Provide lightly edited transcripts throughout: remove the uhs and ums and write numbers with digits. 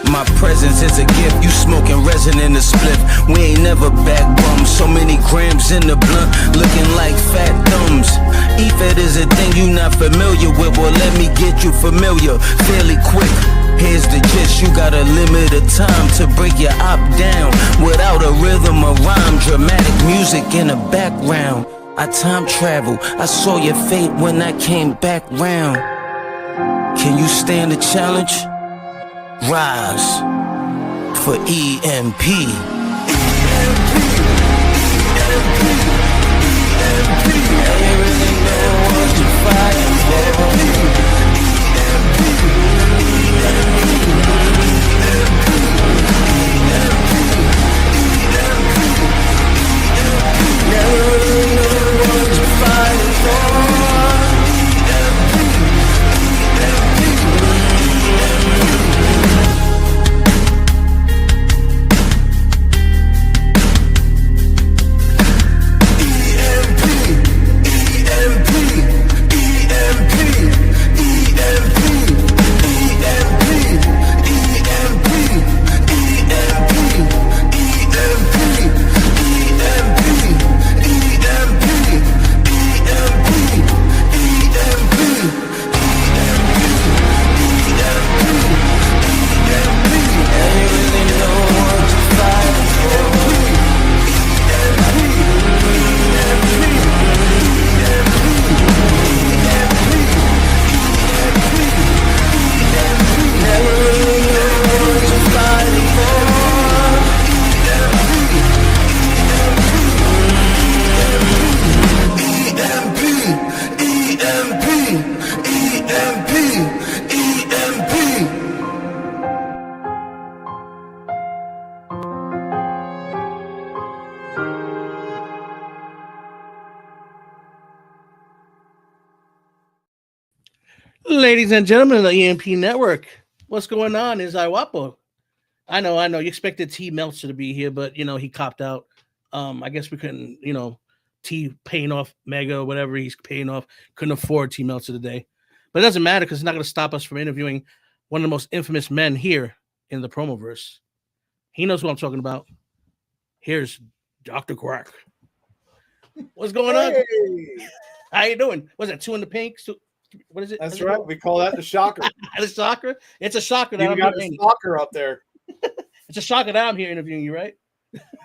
My presence is a gift, you smoking resin in the spliff. We ain't never back bums, so many grams in the blunt, looking like fat thumbs. E-Fed is a thing you not familiar with, well let me get you familiar, fairly quick. Here's the gist, you got a limited time to break your op down, without a rhythm or rhyme, dramatic music in the background. I time travel, I saw your fate when I came back round. Can you stand the challenge? Rise for EMP. Ladies and gentlemen of the EMP Network, what's going on? Is Wappo. I know. You expected T Meltzer to be here, but he copped out. I guess we couldn't, T paying off Mega or whatever he's paying off, couldn't afford T Meltzer today. But it doesn't matter because it's not going to stop us from interviewing one of the most infamous men here in the Promoverse. He knows what I'm talking about. Here's Dr. Quack. What's going on? How you doing? Was it 2 in the pink? What is it? That's right. We call that the shocker. The shocker? It's a shocker that you got the shocker up there. It's a shocker that I'm here interviewing you, right?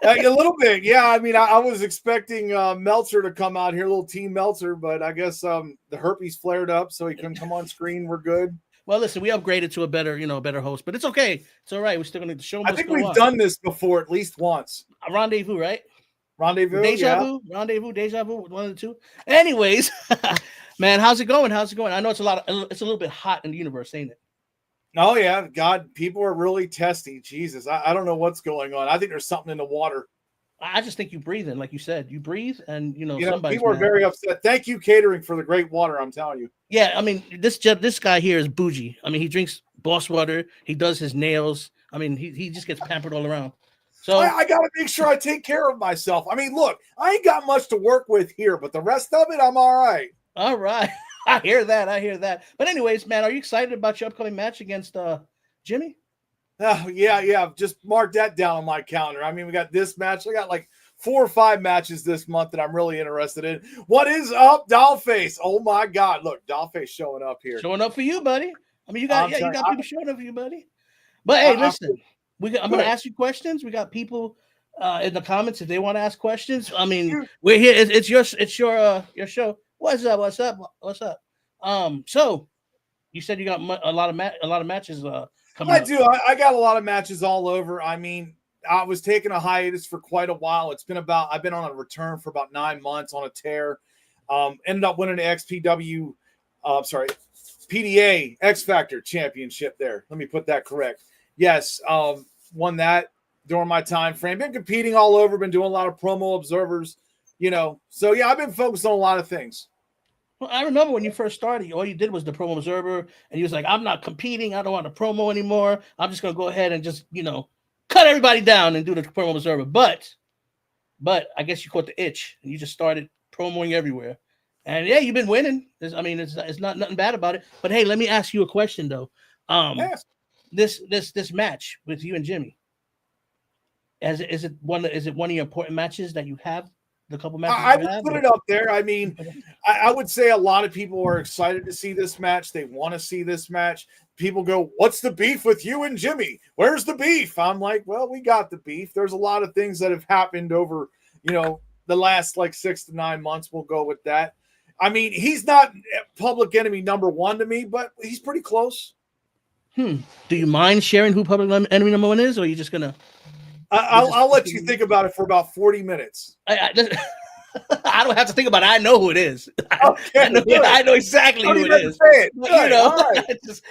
A little bit, yeah. I mean, I was expecting Meltzer to come out here, little Team Meltzer, but I guess the herpes flared up, so he couldn't come on screen. We're good. Well, listen, we upgraded to a better, better host, but it's okay. It's all right. We're still going to show. I think we've done this before at least once. A rendezvous, right? Rendezvous, deja vu, one of the two. Anyways, man, how's it going? I know it's a little bit hot in the universe, ain't it? Oh yeah, God, people are really testing. Jesus, I don't know what's going on. I think there's something in the water. I just think you breathe in, like you said. You breathe, and people are very upset. Thank you, catering, for the great water. I'm telling you. Yeah, I mean, this guy here is bougie. I mean, he drinks Boss water. He does his nails. I mean, he just gets pampered all around. So I got to make sure I take care of myself. I mean, look, I ain't got much to work with here, but the rest of it, I'm all right. All right. I hear that. But anyways, man, are you excited about your upcoming match against Jimmy? Oh, yeah. Just mark that down on my calendar. I mean, we got this match. I got like 4 or 5 matches this month that I'm really interested in. What is up, Dollface? Oh my God. Look, Dollface showing up here. Showing up for you, buddy. I mean, you got people showing up for you, buddy. But hey, listen. I'm going to ask you questions. We got people in the comments if they want to ask questions. I mean, we're here. It's your show. What's up? So you said you got a lot of matches coming. I do. I got a lot of matches all over. I mean, I was taking a hiatus for quite a while. I've been on a return for about 9 months on a tear. Ended up winning the PDA X Factor championship there. Let me put that correct. Yes, won that during my time frame. Been competing all over, been doing a lot of promo observers, So yeah, I've been focused on a lot of things. Well, I remember when you first started, all you did was the promo observer, and you was like, I'm not competing, I don't want to promo anymore. I'm just gonna go ahead and just, cut everybody down and do the promo observer. But I guess you caught the itch and you just started promoing everywhere. And yeah, you've been winning. It's not nothing bad about it. But hey, let me ask you a question though. Yes. This match with you and Jimmy, is it one of your important matches that you have? The couple matches I would put it up there. I mean, I would say a lot of people are excited to see this match. They want to see this match. People go, "What's the beef with you and Jimmy? Where's the beef?" I'm like, "Well, we got the beef. There's a lot of things that have happened over, the last 6 to 9 months. We'll go with that. I mean, he's not public enemy number one to me, but he's pretty close. Do you mind sharing who public enemy number one is, or are you just gonna? I'll let you think about it for about 40 minutes. I don't have to think about it. I know who it is. Okay, I know exactly who it is.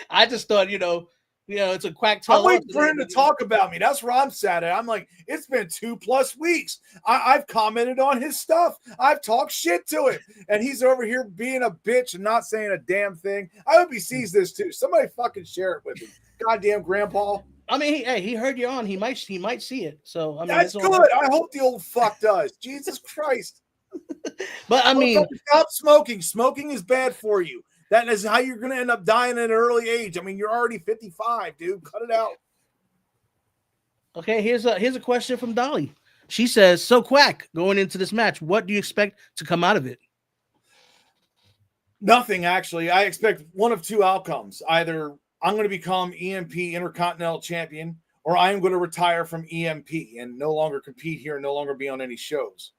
I just thought, it's a Quack. I'm waiting for him to talk about me. That's where I'm sat at. I'm like, it's been 2+ weeks. I've commented on his stuff. I've talked shit to it. And he's over here being a bitch and not saying a damn thing. I hope he sees this too. Somebody fucking share it with him. Goddamn grandpa. I mean, he heard you on. He might see it. So I mean, that's good. I hope the old fuck does. Jesus Christ. But I mean, stop smoking. Smoking is bad for you. That is how you're going to end up dying at an early age. I mean, you're already 55, dude. Cut it out. Okay, here's a question from Dolly. She says, "So Quack, going into this match, what do you expect to come out of it?" Nothing, actually. I expect one of two outcomes. Either I'm going to become EMP Intercontinental Champion, or I am going to retire from EMP and no longer compete here and no longer be on any shows.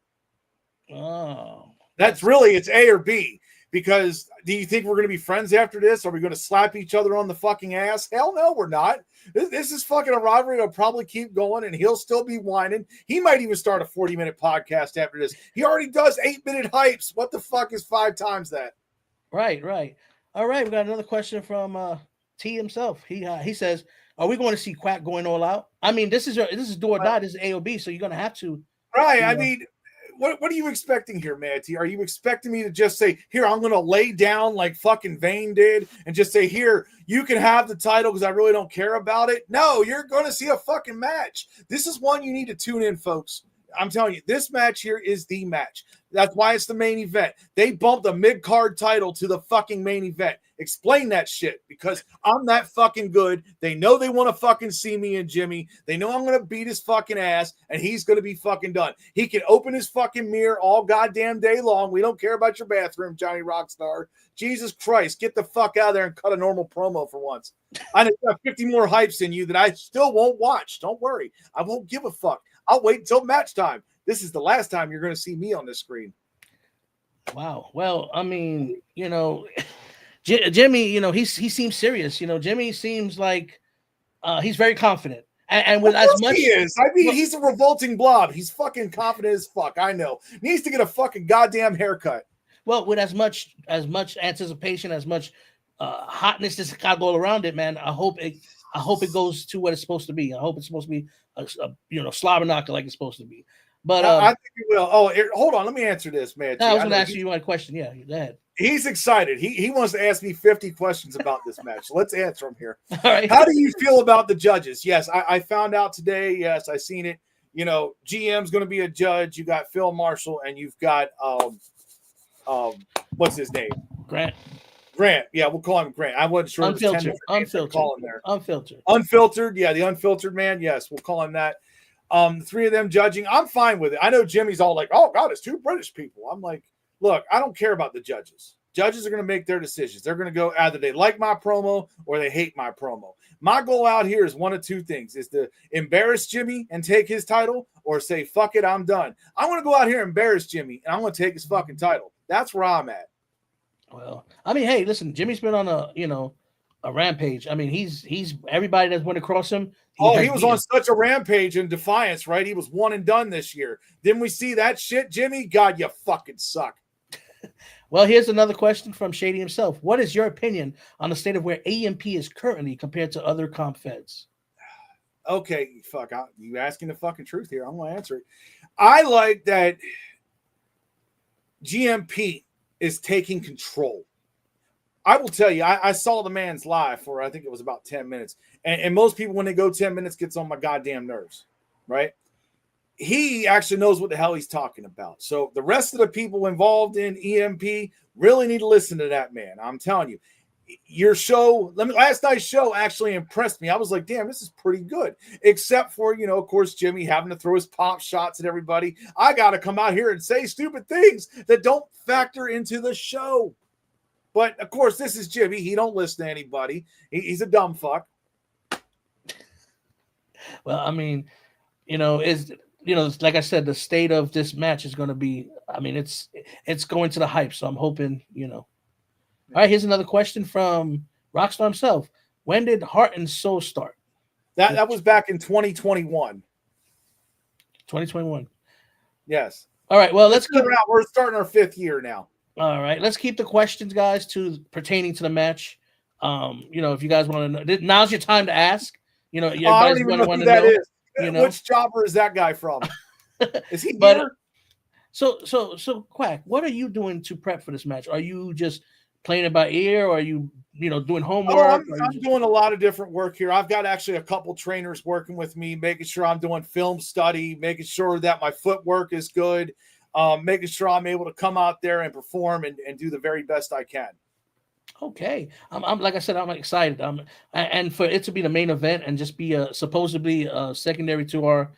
Oh. It's A or B. Because do you think we're going to be friends after this? Are we going to slap each other on the fucking ass? Hell no, we're not. This is fucking a rivalry that'll probably keep going, and he'll still be whining. He might even start a 40-minute podcast after this. He already does 8-minute hypes. What the fuck is 5 times that? Right. All right, we got another question from T himself. He says, "Are we going to see Quack going all out?" I mean, this is do or die. This is AOB, so you're going to have to. Right. I mean, what are you expecting here, Matty? Are you expecting me to just say, "Here, I'm going to lay down like fucking Vane did and just say, here, you can have the title because I really don't care about it"? No, you're going to see a fucking match. This is one you need to tune in, folks. I'm telling you, this match here is the match. That's why it's the main event. They bumped the mid-card title to the fucking main event. Explain that shit, because I'm that fucking good. They know they want to fucking see me and Jimmy. They know I'm going to beat his fucking ass, and he's going to be fucking done. He can open his fucking mirror all goddamn day long. We don't care about your bathroom, Johnny Rockstar. Jesus Christ, get the fuck out of there and cut a normal promo for once. I have 50 more hypes in you that I still won't watch. Don't worry. I won't give a fuck. I'll wait until match time. This is the last time you're going to see me on this screen. Wow. Well, I mean, Jimmy, he seems serious. Jimmy seems like he's very confident. And with as much he is. I mean, he's a revolting blob. He's fucking confident as fuck. I know. Needs to get a fucking goddamn haircut. Well, with as much anticipation, as much hotness that's got all around it, man. I hope it goes to what it's supposed to be. I hope it's supposed to be a slobber knocker like it's supposed to be. But I think it will. Oh, hold on. Let me answer this, man. I was going to ask you one question. Yeah, go ahead. He's excited. He wants to ask me 50 questions about this match. So let's answer them here. All right. How do you feel about the judges? Yes, I found out today. Yes, I seen it. GM's going to be a judge. You got Phil Marshall, and you've got what's his name? Grant. Yeah, we'll call him Grant. I wasn't sure. Unfiltered. Call him there. Unfiltered. Yeah, the unfiltered man. Yes, we'll call him that. The 3 of them judging. I'm fine with it. I know Jimmy's all like, "Oh God, it's 2 British people." I'm like, look, I don't care about the judges. Judges are going to make their decisions. They're going to go either they like my promo or they hate my promo. My goal out here is one of 2 things: is to embarrass Jimmy and take his title, or say, "Fuck it, I'm done." I want to go out here and embarrass Jimmy, and I'm going to take his fucking title. That's where I'm at. Well, I mean, hey, listen, Jimmy's been on a A rampage. I mean, he's everybody that's went across him. He was on such a rampage in Defiance, right? He was one and done this year. Didn't we see that shit, Jimmy? God, you fucking suck. Well, here's another question from Shady himself. What is your opinion on the state of where AMP is currently compared to other comp feds? Okay, you asking the fucking truth here. I'm going to answer it. I like that GMP is taking control. I will tell you, I saw the man's live for, I think it was about 10 minutes. And most people, when they go 10 minutes, gets on my goddamn nerves, right? He actually knows what the hell he's talking about. So the rest of the people involved in EMP really need to listen to that man. I'm telling you, your show, last night's show actually impressed me. I was like, damn, this is pretty good. Except for, of course, Jimmy having to throw his pop shots at everybody. I got to come out here and say stupid things that don't factor into the show. But, of course, this is Jimmy. He don't listen to anybody. He's a dumb fuck. Well, I mean, like I said, the state of this match is going to be, I mean, it's going to the hype. So I'm hoping, All right, here's another question from Rockstar himself. When did Heart and Soul start? That was back in 2021. 2021. Yes. All right, well, we're starting our 5th year now. All right, let's keep the questions, guys, pertaining to the match. If you guys want to know, now's your time to ask. I don't even know who that is. Which jobber is that guy from? Is he here? So Quack, what are you doing to prep for this match? Are you just playing it by ear, or are you doing homework? I'm doing a lot of different work here. I've got actually a couple trainers working with me, making sure I'm doing film study, making sure that my footwork is good, making sure I'm able to come out there and perform and do the very best I can. Okay, I'm like I said, I'm excited. And for it to be the main event and just be supposedly secondary to our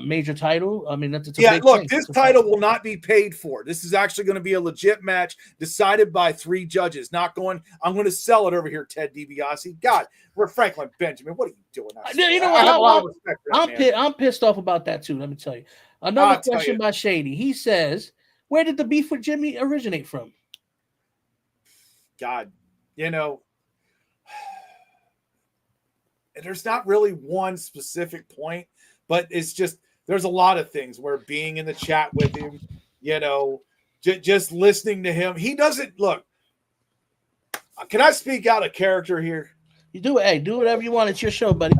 major title. I mean, that's a big thing. This title will not be paid for. This is actually going to be a legit match decided by 3 judges. I'm going to sell it over here, Ted DiBiase. God, we're Franklin Benjamin. What are you doing? I'm pissed off about that too. Let me tell you. Another question by Shady. He says, "Where did the beef with Jimmy originate from?" God, there's not really one specific point, but it's just there's a lot of things where being in the chat with him, just listening to him. He doesn't look. Can I speak out of character here? You do it. Hey, do whatever you want. It's your show, buddy.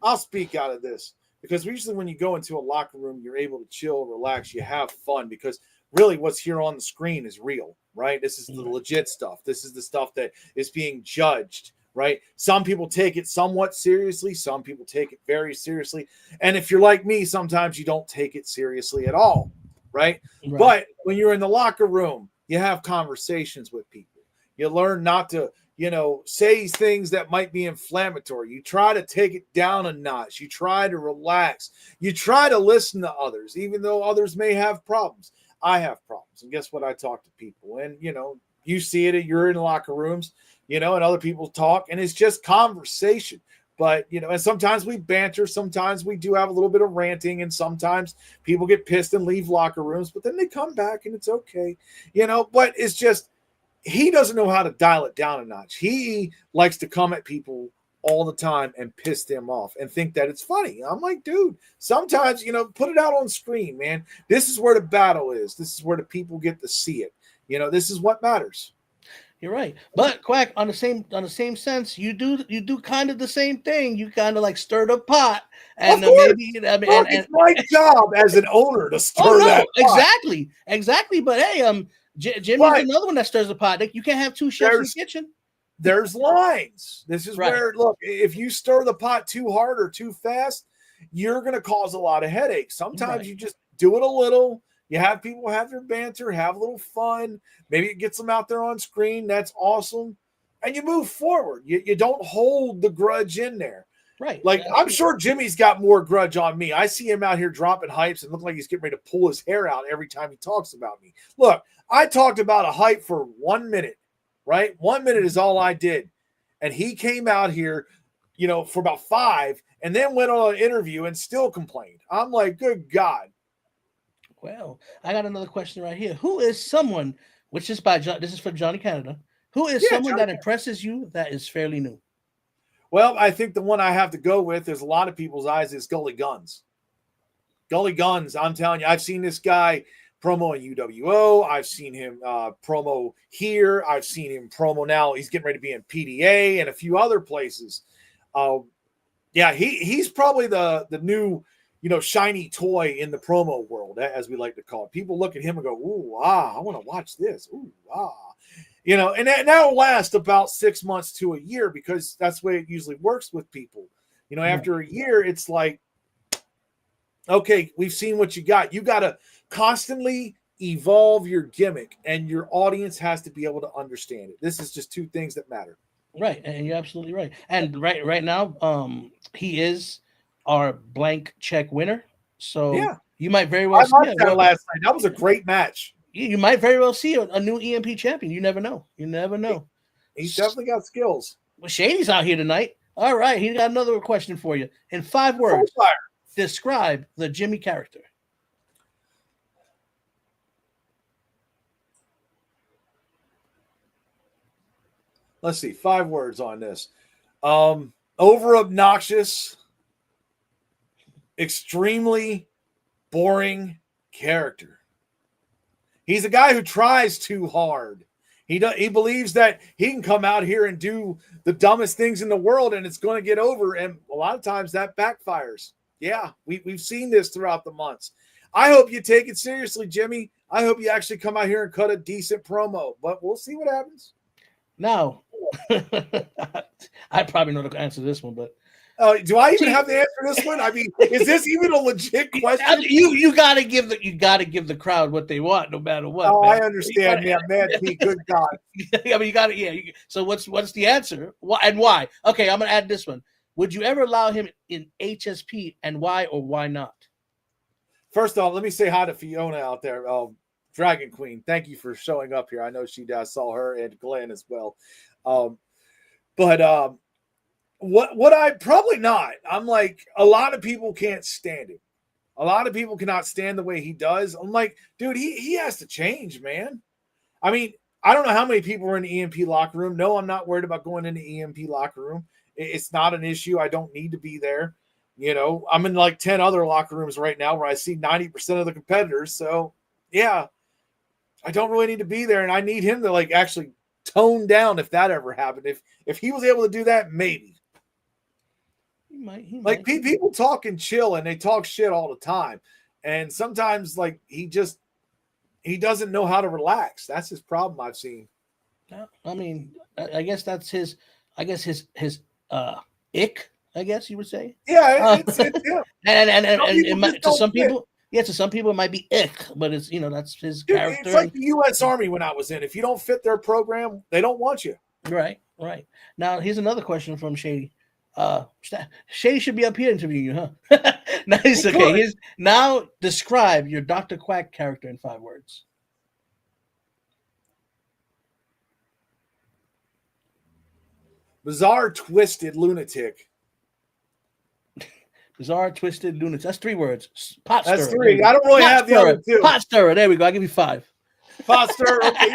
I'll speak out of this because usually when you go into a locker room, you're able to chill, relax, you have fun because really what's here on the screen is real, right? This is the legit stuff. This is the stuff that is being judged, right? Some people take it somewhat seriously. Some people take it very seriously. And if you're like me, sometimes you don't take it seriously at all, right? But when you're in the locker room, you have conversations with people. You learn not to, say things that might be inflammatory. You try to take it down a notch. You try to relax. You try to listen to others, even though others may have problems. I have problems. And guess what? I talk to people. And, you see it. You're in locker rooms, and other people talk. And it's just conversation. But, and sometimes we banter. Sometimes we do have a little bit of ranting. And sometimes people get pissed and leave locker rooms. But then they come back and it's okay. But it's just he doesn't know how to dial it down a notch. He likes to come at people all the time and piss them off and think that it's funny. I'm like, dude, sometimes, put it out on screen, man. This is where the battle is. This is where the people get to see it. This is what matters. You're right. But Quack, on the same sense, you do kind of the same thing. You kind of like stir the pot. And it's my job as an owner to stir that pot. Exactly. But hey, Jimmy's another one that stirs the pot. You can't have 2 chefs in the kitchen. There's lines. This is where, look, if you stir the pot too hard or too fast, you're going to cause a lot of headaches. Sometimes you just do it a little. You have people have their banter, have a little fun. Maybe it gets them out there on screen. That's awesome. And you move forward. You don't hold the grudge in there. Right. Like, I'm sure Jimmy's got more grudge on me. I see him out here dropping hypes and look like he's getting ready to pull his hair out every time he talks about me. Look, I talked about a hype for 1 minute. Right? 1 minute is all I did. And he came out here, for about 5 and then went on an interview and still complained. I'm like, good God. Well, I got another question right here. Who is someone, this is for Johnny Canada. Who is someone that impresses you that is fairly new? Well, I think the one I have to go with is a lot of people's eyes is Gully Guns. Gully Guns, I'm telling you, I've seen this guy promo in UWO. I've seen him promo here. I've seen him promo now. He's getting ready to be in PDA and a few other places. Yeah, he's probably the new, shiny toy in the promo world, as we like to call it. People look at him and go, ooh, I want to watch this. Ooh, and that'll last about 6 months to a year because that's the way it usually works with people. After a year, it's like, okay, we've seen what you got. You got to constantly evolve your gimmick, and your audience has to be able to understand it. This is just two things that matter. Right, and you're absolutely right. And right now, he is our blank check winner. So yeah, you might very well see that last night. That was a great match. You might very well see a new EMP champion. You never know. You never know. He's definitely got skills. Well, Shady's out here tonight. All right, he got another question for you. In 5 words, describe the Jimmy character. Let's see, 5 words on this. Over obnoxious, extremely boring character. He's a guy who tries too hard. He believes that he can come out here and do the dumbest things in the world and it's going to get over. And a lot of times that backfires. Yeah, we've seen this throughout the months. I hope you take it seriously, Jimmy. I hope you actually come out here and cut a decent promo, but we'll see what happens. Now, I probably know the answer to this one, but do I even have the answer to this one? I mean, is this even a legit question? You gotta give the crowd what they want, no matter what. Oh, man. I understand, man. Good God. I mean, you gotta, yeah. So what's the answer? Why and why? Okay, I'm gonna add this one. Would you ever allow him in HSP, and why or why not? First off, let me say hi to Fiona out there, Dragon Queen. Thank you for showing up here. I know she does. Saw her and Glenn as well. What I probably not. I'm like, a lot of people can't stand him. A lot of people cannot stand the way he does. I'm like, dude, he has to change, man. I mean, I don't know how many people are in the EMP locker room. No, I'm not worried about going in the EMP locker room. It's not an issue. I don't need to be there. I'm in like 10 other locker rooms right now where I see 90% of the competitors. So, yeah, I don't really need to be there. And I need him to like actually tone down if that ever happened. If he was able to do that, maybe. He might. People talk and chill and they talk shit all the time. And sometimes like he doesn't know how to relax. That's his problem I've seen. I mean, I guess that's his ick, I guess you would say. Yeah, it's him. And to some people, to some people it might be ick, but it's that's his character. It's like the U.S. Army when I was in. If you don't fit their program, they don't want you. Right. Now here's another question from Shady. Shady should be up here interviewing you, huh? Nice. Okay. Now describe your Dr. Quack character in 5 words. Bizarre, twisted lunatic. Bizarre, twisted lunatic. That's 3 words. Pot stirrer. That's 3. I don't really have the other 2. Pot stirrer. There we go. I'll give you 5. Pot stirrer. Okay.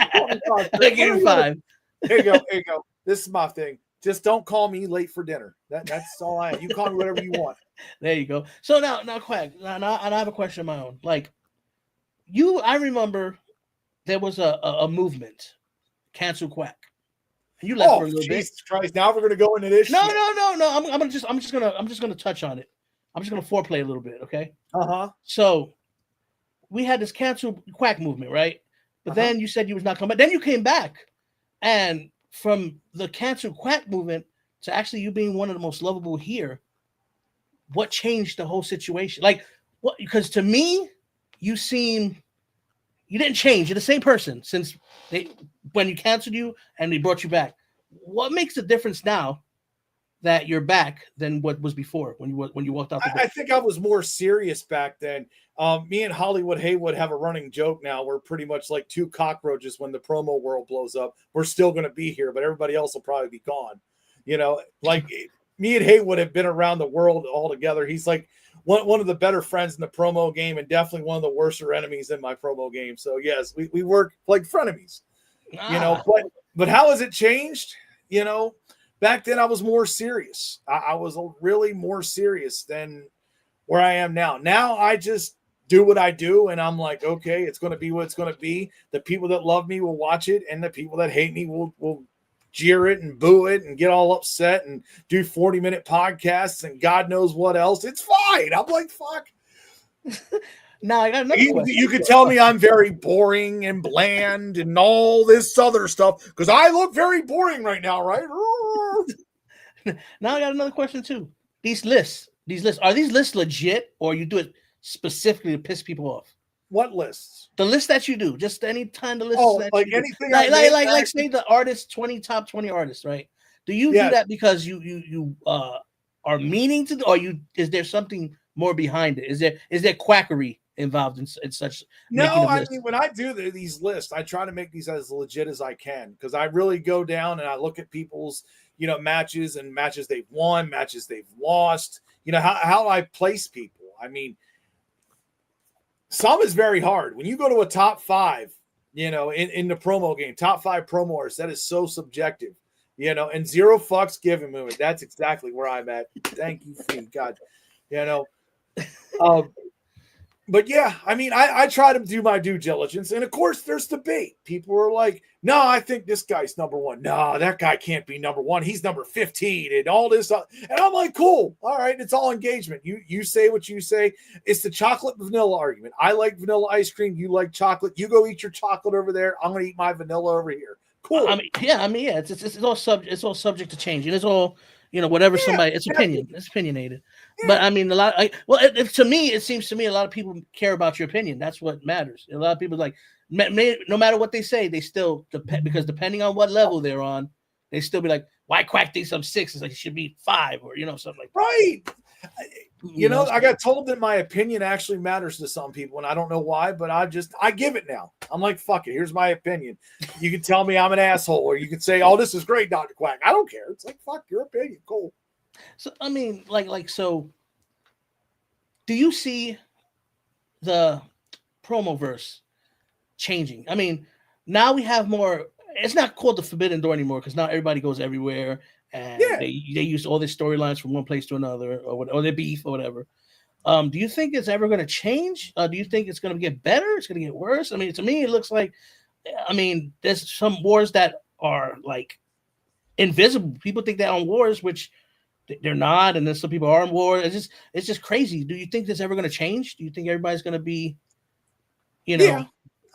I'll give you 5. Here you go. This is my thing. Just don't call me late for dinner. That's all I am. You call me whatever you want. There you go. So now Quack, and I have a question of my own. Like I remember there was a movement, cancel Quack. And you left for a little bit. Jesus Christ! Now we're gonna go into this. No. I'm just gonna touch on it. I'm just gonna foreplay a little bit, okay? So we had this cancel Quack movement, right? But then you said you was not coming back. Then you came back, and from the cancel Quack movement to actually you being one of the most lovable here, what changed the whole situation? Like what? Because to me, you didn't change. You're the same person since when you canceled you and they brought you back. What makes the difference now that you're back than what was before when you walked out the door? I think I was more serious back then. Me and Hollywood Haywood have a running joke now. We're pretty much like 2 cockroaches when the promo world blows up. We're still going to be here, but everybody else will probably be gone. Like me and Haywood have been around the world all together. He's like one of the better friends in the promo game and definitely one of the worser enemies in my promo game. So yes, we work like frenemies, but But how has it changed? You know, back then I was more serious. I was really more serious than where I am now. Now I just do what I do, and I'm like, okay, it's going to be what it's going to be. The people that love me will watch it, and the people that hate me will jeer it and boo it and get all upset and do 40-minute podcasts and God knows what else. It's fine. I'm like, fuck. Now I got another question. You could tell me I'm very boring and bland and all this other stuff because I look very boring right now, right? Now I got another question too. These lists, are these lists legit, or you do it specifically to piss people off? What lists? The list that you do, just any kind of list. Oh, that like you do. anything. Like say the artist, top 20 artists, right? Do you do that because you are meaning to, or is there something more behind it? Is there quackery involved in such? No, I mean, when I do these lists, I try to make these as legit as I can because I really go down and I look at people's, matches and matches they've won, matches they've lost, how I place people. I mean, some is very hard. When you go to a top 5, in the promo game, top 5 promo artists, that is so subjective, and zero fucks given movement. That's exactly where I'm at. Thank you, Fee. God, But yeah, I mean, I try to do my due diligence. And of course, there's debate. People are like, no, I think this guy's number 1. No, that guy can't be number 1. He's number 15 and all this. And I'm like, cool. All right. It's all engagement. You say what you say. It's the chocolate vanilla argument. I like vanilla ice cream. You like chocolate. You go eat your chocolate over there. I'm going to eat my vanilla over here. Cool. It's all subject to change. And it's all, whatever somebody, it's opinion. It's opinionated. Yeah. But I mean, to me, it seems to me a lot of people care about your opinion. That's what matters. A lot of people like, no matter what they say, they still because depending on what level they're on, they still be like, why Quack thinks I'm 6? It's like it should be 5 or something like that. Right. I got told that my opinion actually matters to some people, and I don't know why, but I give it now. I'm like, fuck it. Here's my opinion. You can tell me I'm an asshole, or you can say, oh, this is great, Dr. Quack. I don't care. It's like, fuck your opinion. Cool. So, I mean, so do you see the promoverse changing? I mean, now we have more, it's not called the Forbidden Door anymore because now everybody goes everywhere. And they use all their storylines from one place to another, or their beef or whatever. Do you think it's ever going to change? Do you think it's going to get better? It's going to get worse? I mean, to me, it looks like, there's some wars that are like invisible. People think they're on wars, which they're not, and then some people are on war. It's just crazy. Do you think this ever going to change? Do you think everybody's going to be, Yeah,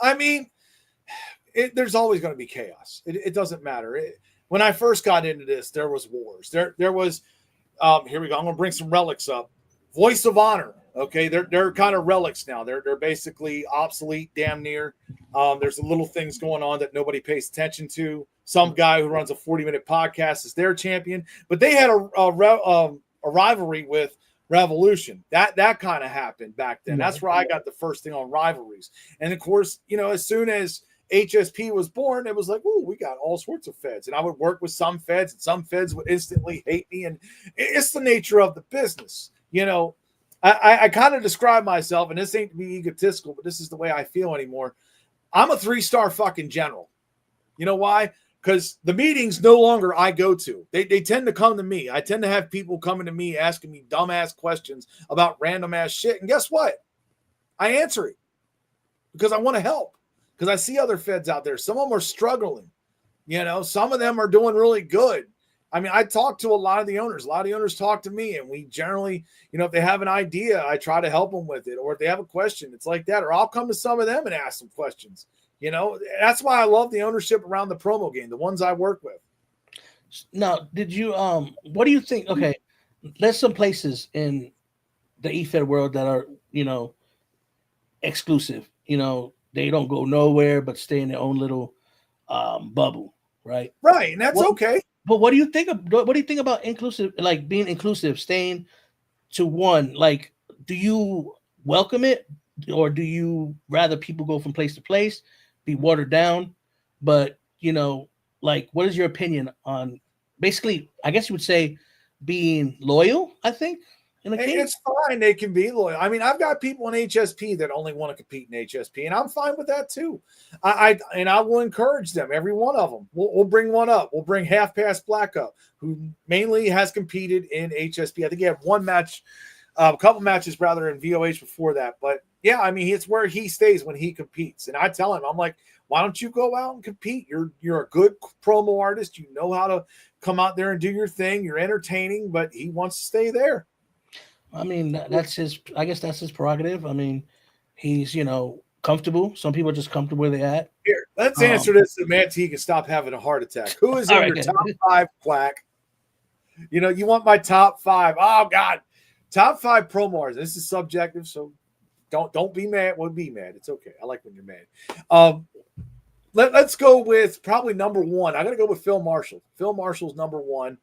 I mean, there's always going to be chaos. It doesn't matter. When I first got into this, there was wars. There was, here we go. I'm going to bring some relics up. Voice of Honor. Okay, they're kind of relics now. They're basically obsolete, damn near. There's little things going on that nobody pays attention to. Some guy who runs a 40-minute podcast is their champion, but they had a rivalry with Revolution. That kind of happened back then. That's where I got the first thing on rivalries. And of course, as soon as HSP was born, it was like, oh, we got all sorts of feds. And I would work with some feds, and some feds would instantly hate me. And it's the nature of the business. I kind of describe myself, and this ain't to be egotistical, but this is the way I feel anymore. I'm a 3-star fucking general. You know why? Because the meetings no longer I go to. They tend to come to me. I tend to have people coming to me asking me dumbass questions about random ass shit. And guess what? I answer it because I want to help. Because I see other feds out there. Some of them are struggling. Some of them are doing really good. I mean, I talk to a lot of the owners. A lot of the owners talk to me, and we generally, if they have an idea, I try to help them with it. Or if they have a question, it's like that. Or I'll come to some of them and ask some questions. That's why I love the ownership around the promo game, the ones I work with. Now, did you, what do you think? Okay, there's some places in the eFed world that are, exclusive. They don't go nowhere but stay in their own little bubble, right? Right, and that's okay. But what do you think about inclusive, like being inclusive, staying to one? Like, do you welcome it, or do you rather people go from place to place, be watered down? But like, what is your opinion on basically? I guess you would say being loyal. I think in a cage. It's fine. They can be loyal. I mean, I've got people in HSP that only want to compete in HSP, and I'm fine with that too. I will encourage them. Every one of them. We'll bring one up. We'll bring Half Past Black up, who mainly has competed in HSP. I think he had one match, a couple matches rather in VOH before that. But yeah, I mean, it's where he stays when he competes. And I tell him, I'm like, why don't you go out and compete? You're a good promo artist. You know how to come out there and do your thing. You're entertaining, but he wants to stay there. I mean, that's his. I guess that's his prerogative. I mean, he's comfortable. Some people are just comfortable where they're at. Here, let's answer this so Manti can stop having a heart attack. Who is in your top 5, Quack? You want my top 5? Oh God, top 5 promo artists. This is subjective, so don't be mad. Well, be mad. It's okay. I like when you're mad. Let's go with probably number 1. I'm gonna go with Phil Marshall. Phil Marshall's number 1.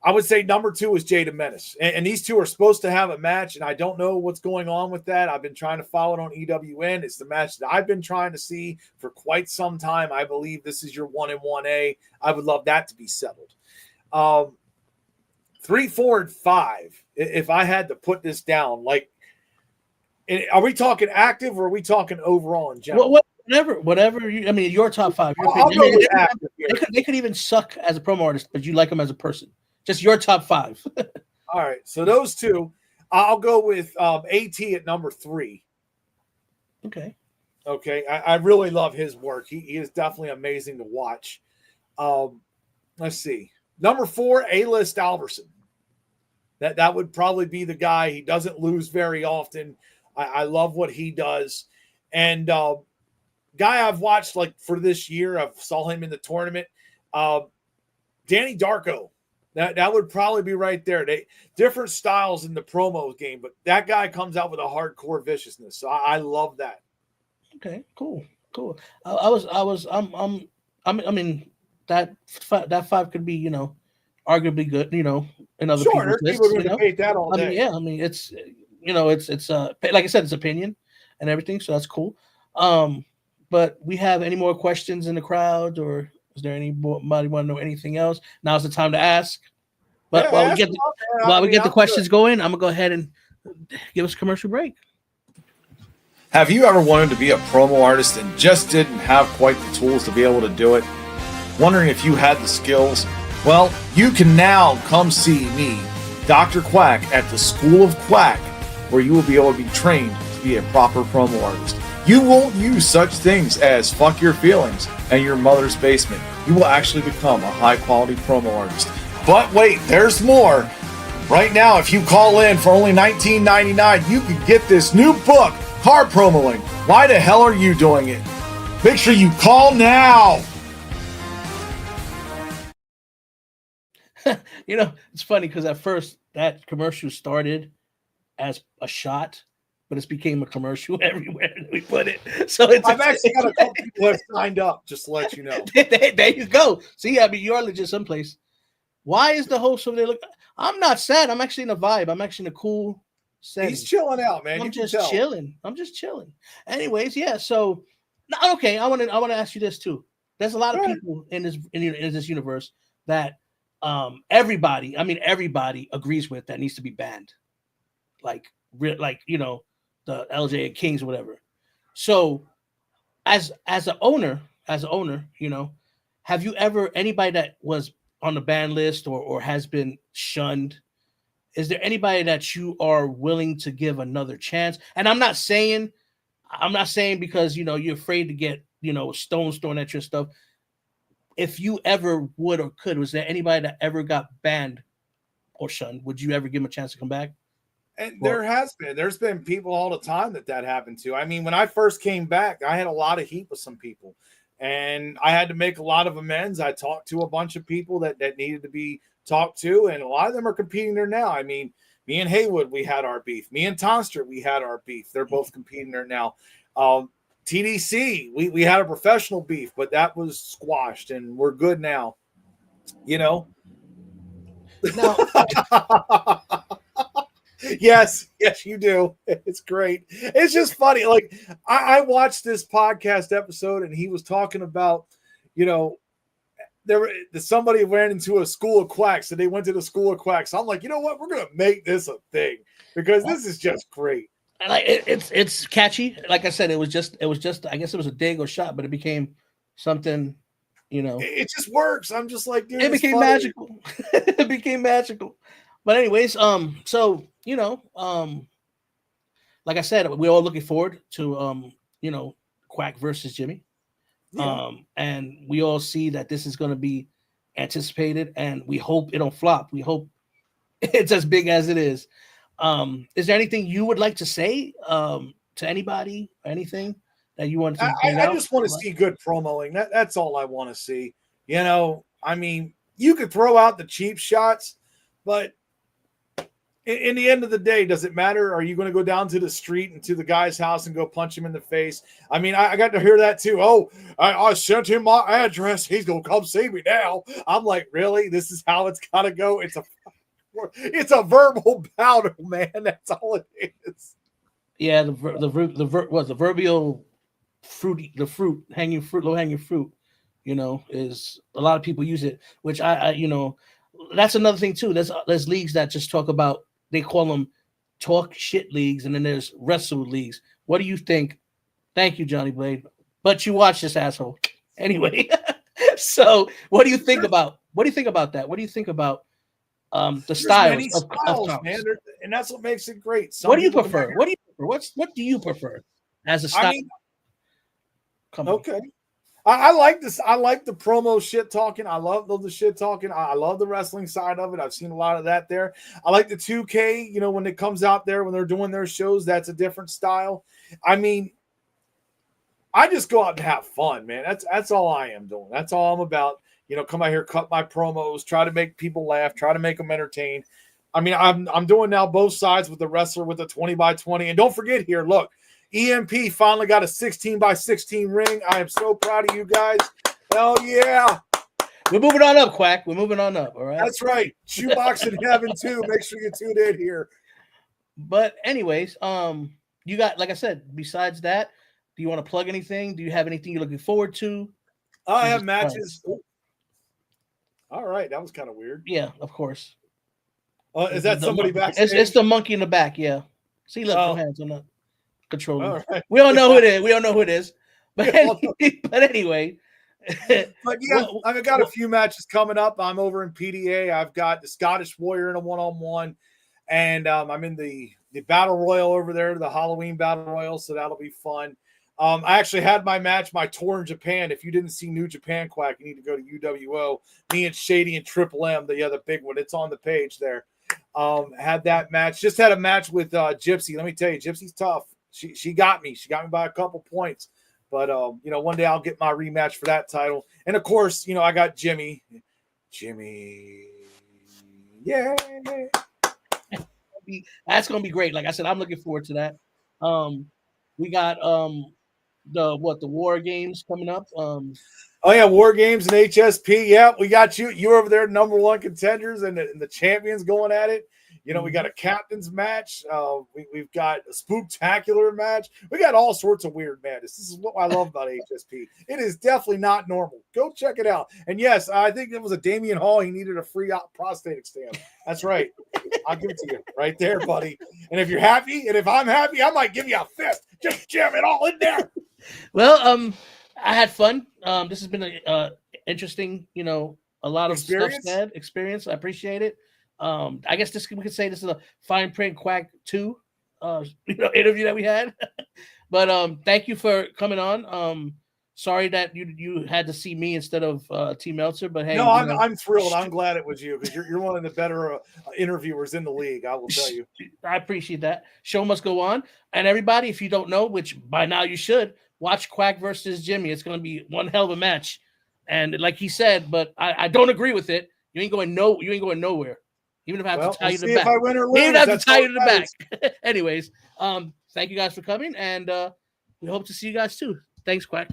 I would say number 2 is Jada Menace. And these two are supposed to have a match, and I don't know what's going on with that. I've been trying to follow it on EWN. It's the match that I've been trying to see for quite some time. I believe this is your 1 and 1A. I would love that to be settled. 3, 4, and 5, if I had to put this down, are we talking active or are we talking overall in general? Whatever. Your top 5. They could even suck as a promo artist, but you like them as a person. Just your top 5. All right. So those two, I'll go with AT at number 3. Okay. I really love his work. He is definitely amazing to watch. Let's see. Number 4, A-List Alverson. That would probably be the guy. He doesn't lose very often. I love what he does. And guy I've watched for this year, I saw him in the tournament. Danny Darko. That would probably be right there. Different styles in the promo game, but that guy comes out with a hardcore viciousness. So I love that. Okay, cool. I mean that 5 could be, arguably good, in other people's lists. People would debate that all day. I mean, it's it's like I said, it's opinion and everything, so that's cool. But we have any more questions in the crowd, or is there anybody want to know anything else? Now's the time to ask. But while we get the questions going, I'm gonna go ahead and give us a commercial break. Have you ever wanted to be a promo artist and just didn't have quite the tools to be able to do it? Wondering if you had the skills? Well, you can now come see me, Dr. Quack, at the School of Quack, where you will be able to be trained to be a proper promo artist. You won't use such things as fuck your feelings and your mother's basement. You will actually become a high-quality promo artist. But wait, there's more. Right now, if you call in for only $19.99, you can get this new book, Car Promoing. Why the hell are you doing it? Make sure you call now. It's funny because at first that commercial started as a shot, but it's became a commercial everywhere that we put it. So I've actually got a couple people who have signed up, just to let you know. There you go. See, you're legit someplace. Why is the host over there? Look, I'm not sad. I'm actually in a vibe. I'm actually in a cool setting. He's chilling out, man. I'm just chilling. Anyways, yeah. So, okay. I want to ask you this too. There's a lot of people in this universe that everybody agrees with that needs to be banned, the LJ and Kings or whatever. So, as an owner, have you ever anybody that was on the ban list or has been shunned? Is there anybody that you are willing to give another chance? And I'm not saying because you're afraid to get stones thrown at your stuff. If you ever would or could, was there anybody that ever got banned or shunned? Would you ever give them a chance to come back? And there's been people all the time that happened to. I mean, when I first came back, I had a lot of heat with some people. And I had to make a lot of amends. I talked to a bunch of people that needed to be talked to, and a lot of them are competing there now. I mean, me and Haywood, we had our beef. Me and Tonster, we had our beef. They're both competing there now. TDC, we had a professional beef, but that was squashed, and we're good now. Now, Yes, you do. It's great. It's just funny. Like I watched this podcast episode and he was talking about, somebody ran into a school of quacks, and they went to the school of quacks. So I'm like, you know what? We're gonna make this a thing because this is just great. Like it's catchy. Like I said, it was just I guess it was a dig or shot, but it became something, It just works. I'm just like, dude, it became magical. It became magical. But anyways, so like I said, we're all looking forward to Quack versus Jimmy. Yeah. And we all see that this is going to be anticipated, and we hope it don't flop. We hope it's as big as it is. Is there anything you would like to say to anybody? Anything that you want to point out? I just want to see good promoing. That's all I want to see. I mean, you could throw out the cheap shots, but in the end of the day, does it matter? Are you going to go down to the street and to the guy's house and go punch him in the face? I mean, I got to hear that too. Oh, I sent him my address. He's going to come see me now. I'm like, really? This is how it's got to go? It's a verbal battle, man. That's all it is. Yeah, the proverbial low hanging fruit. Is a lot of people use it, which I that's another thing too. There's leagues that just talk about. They call them talk shit leagues, and then there's wrestle leagues. What do you think? Thank you, Johnny Blade. But you watch this asshole anyway. So, what do you think about that? What do you think about the styles of talks? Man, and that's what makes it great. What do you prefer? What do you prefer as a style? Okay. I like this. I like the promo shit talking. I love the shit talking. I love the wrestling side of it. I've seen a lot of that there. I like the 2K, when it comes out there, when they're doing their shows, that's a different style. I mean, I just go out and have fun, man. That's all I am doing. That's all I'm about. Come out here, cut my promos, try to make people laugh, try to make them entertained. I mean, I'm doing now both sides with the wrestler with the 20x20. And don't forget here, look, EMP finally got a 16x16 ring. I am so proud of you guys. Hell yeah. We're moving on up, Quack. We're moving on up. All right. That's right. Shoebox in heaven too. Make sure you tune in here. But anyways, you got, like I said, besides that, do you want to plug anything? Do you have anything you're looking forward to? I have matches. All right. That was kind of weird. Yeah, of course. Is that somebody backstage? It's the monkey in the back. Yeah. See, look, no hands on that. Controlling. Right. We don't know who it is. We don't know who it is. But anyway. But yeah, I've got a few matches coming up. I'm over in PDA. I've got the Scottish Warrior in a one-on-one, and I'm in the Battle Royal over there, the Halloween Battle Royal, so that'll be fun. I actually had my tour in Japan. If you didn't see New Japan Quack, you need to go to UWO. Me and Shady and Triple M, the big one. It's on the page there. Had that match. Just had a match with Gypsy. Let me tell you, Gypsy's tough. She got me. She got me by a couple points. But one day I'll get my rematch for that title. And of course, I got Jimmy. Yeah. That's gonna be great. Like I said, I'm looking forward to that. We got the War Games coming up. Oh yeah, War Games and HSP. Yeah, we got you. You're over there, number one contenders, and the champions going at it. We got a captain's match. We've got a spooktacular match. We got all sorts of weird madness. This is what I love about HSP. It is definitely not normal. Go check it out. And yes, I think it was a Damian Hall. He needed a free prostate exam. That's right. I'll give it to you right there, buddy. And if you're happy, and if I'm happy, I might give you a fist. Just jam it all in there. Well, I had fun. This has been a interesting, a lot of stuff said, experience. I appreciate it. I guess we could say this is a fine print Quack 2 interview that we had. But thank you for coming on. Sorry that you had to see me instead of T Meltzer, but hey, no, I'm thrilled. I'm glad it was you because you're one of the better interviewers in the league. I will tell you. I appreciate that. Show must go on, and everybody, if you don't know, which by now you should, watch Quack versus Jimmy. It's going to be one hell of a match, and like he said, but I don't agree with it. You ain't going nowhere. Even if I have to tie you to the back. If I win or lose, even if I have to tie you to the back. Anyways, thank you guys for coming, and we hope to see you guys too. Thanks, Quack.